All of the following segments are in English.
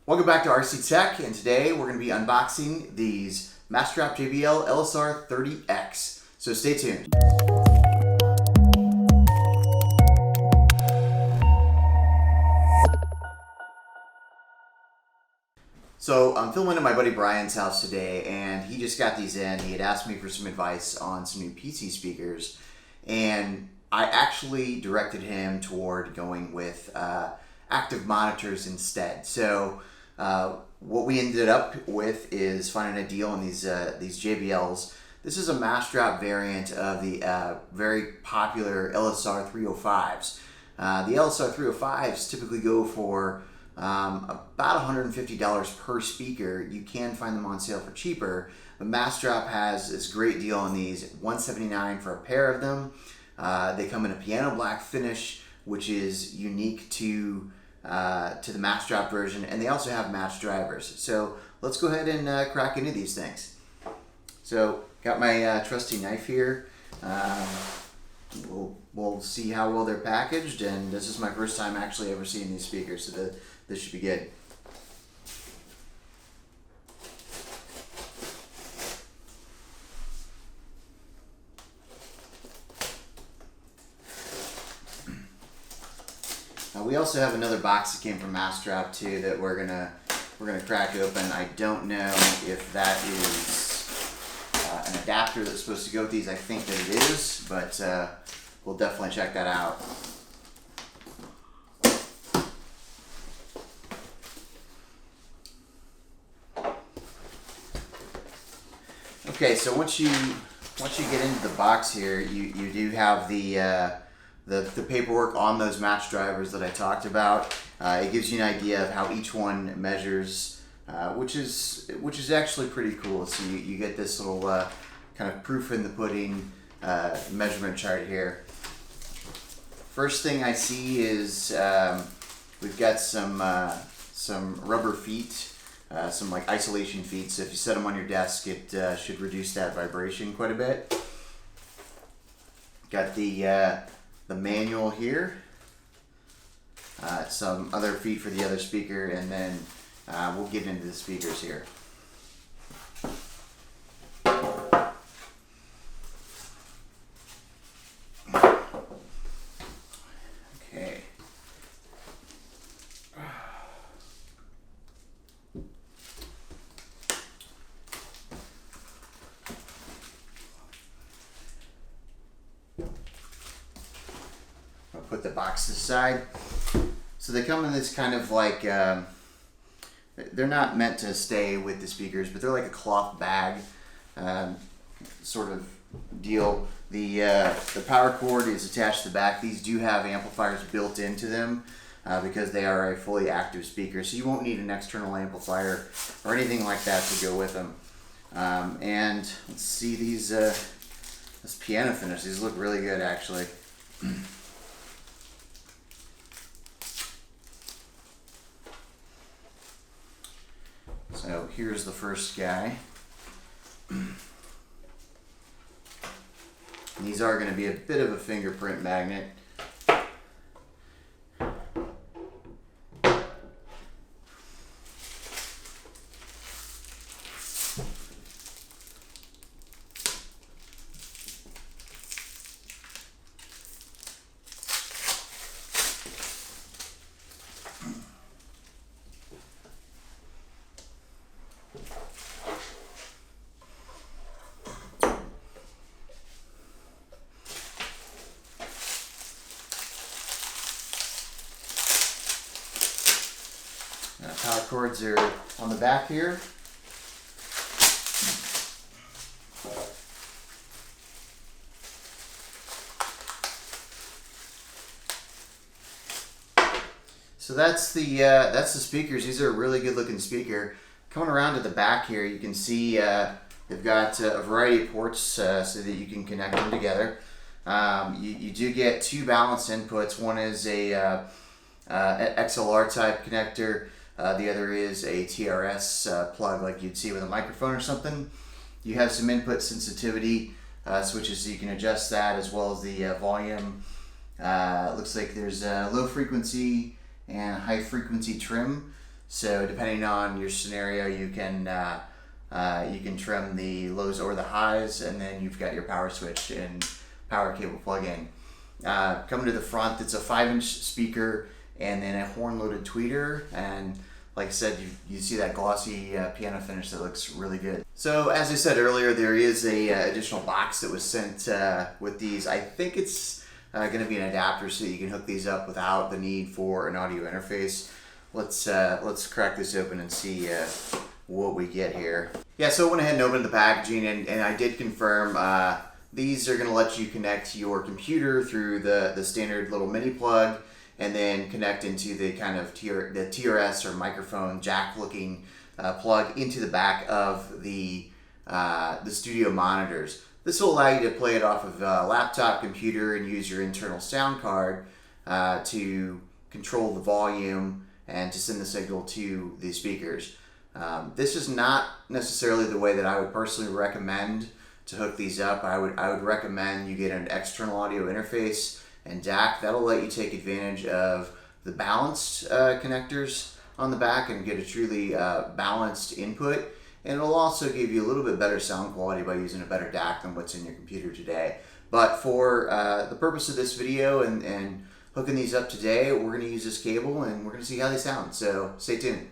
Welcome back to RC Tech, and today we're going to be unboxing these Massdrop JBL LSR30X. So stay tuned. So I'm filming at my buddy Brian's house today, and he just got these in. He had asked me for some advice on some new PC speakers, and I actually directed him toward going with active monitors instead. So what we ended up with is finding a deal on these JBLs. This is a Massdrop variant of the very popular LSR30X. The LSR30X typically go for about $150 per speaker. You can find them on sale for cheaper, but Massdrop has this great deal on these, $179 for a pair of them. They come in a piano black finish, which is unique to the Massdrop version, and they also have matched drivers. So let's go ahead and crack into these things. So got my trusty knife here. We'll see how well they're packaged, and this is my first time actually ever seeing these speakers, so this should be good. We also have another box that came from Massdrop too that we're gonna crack open. I don't know if that is an adapter that's supposed to go with these. I think that it is, but we'll definitely check that out. Okay, so once you get into the box here, you do have the paperwork on those match drivers that I talked about. It gives you an idea of how each one measures, which is actually pretty cool. So you get this little kind of proof in the pudding measurement chart here. First thing I see is we've got some rubber feet, some like isolation feet. So if you set them on your desk, it should reduce that vibration quite a bit. Got the manual here, some other feet for the other speaker, and then we'll get into the speakers here. Okay. I'll put the box aside. So they come in this kind of like, they're not meant to stay with the speakers, but they're like a cloth bag sort of deal. The power cord is attached to the back. These do have amplifiers built into them because they are a fully active speaker, so you won't need an external amplifier or anything like that to go with them. And let's see these, this piano finish. These look really good actually. So here's the first guy. These are going to be a bit of a fingerprint magnet. Power cords are on the back here. So that's the speakers. These are a really good looking speaker. Coming around to the back here, you can see they've got a variety of ports so that you can connect them together. You do get two balanced inputs. One is a XLR type connector. The other is a TRS plug like you'd see with a microphone or something. You have some input sensitivity switches so you can adjust that, as well as the volume. Looks like there's a low frequency and high frequency trim. So depending on your scenario, you can trim the lows or the highs, and then you've got your power switch and power cable plug-in. Coming to the front, it's a 5-inch speaker and then a horn-loaded tweeter, and like I said, you see that glossy piano finish that looks really good. So as I said earlier, there is a additional box that was sent with these. I think it's going to be an adapter so that you can hook these up without the need for an audio interface. Let's crack this open and see what we get here. Yeah, so I went ahead and opened the packaging, and I did confirm these are going to let you connect your computer through the standard little mini plug, and then connect into the kind of the TRS or microphone jack looking plug into the back of the studio monitors. This will allow you to play it off of a laptop computer and use your internal sound card to control the volume and to send the signal to the speakers. This is not necessarily the way that I would personally recommend to hook these up. I would recommend you get an external audio interface and DAC. That'll let you take advantage of the balanced connectors on the back and get a truly balanced input. And it'll also give you a little bit better sound quality by using a better DAC than what's in your computer today. But for the purpose of this video and hooking these up today, we're going to use this cable and we're going to see how they sound. So stay tuned.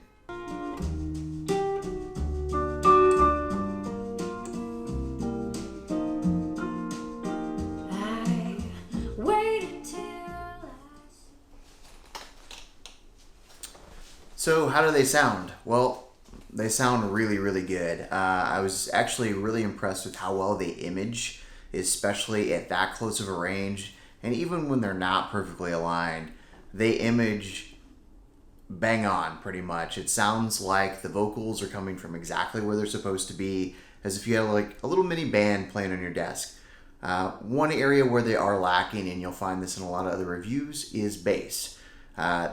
So how do they sound? Well, they sound really, really good. I was actually really impressed with how well they image, especially at that close of a range. And even when they're not perfectly aligned, they image bang on pretty much. It sounds like the vocals are coming from exactly where they're supposed to be, as if you had like a little mini band playing on your desk. One area where they are lacking, and you'll find this in a lot of other reviews, is bass.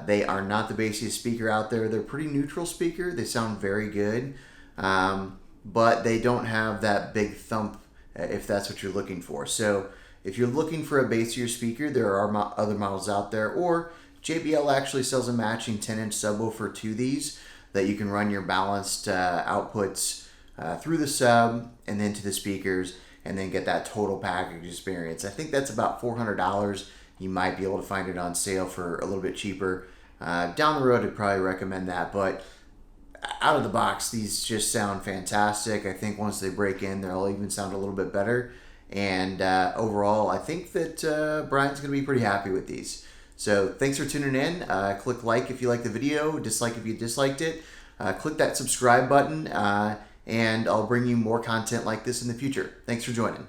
They are not the bassiest speaker out there. They're a pretty neutral speaker. They sound very good, but they don't have that big thump if that's what you're looking for. So if you're looking for a bassier speaker, there are other models out there, or JBL actually sells a matching 10-inch subwoofer to these that you can run your balanced outputs through the sub and then to the speakers, and then get that total package experience. I think that's about $400. You might be able to find it on sale for a little bit cheaper. Down the road, I'd probably recommend that, but out of the box, these just sound fantastic. I think once they break in, they'll even sound a little bit better. And overall, I think that Brian's going to be pretty happy with these. So thanks for tuning in. Click like if you liked the video, dislike if you disliked it. Click that subscribe button, and I'll bring you more content like this in the future. Thanks for joining.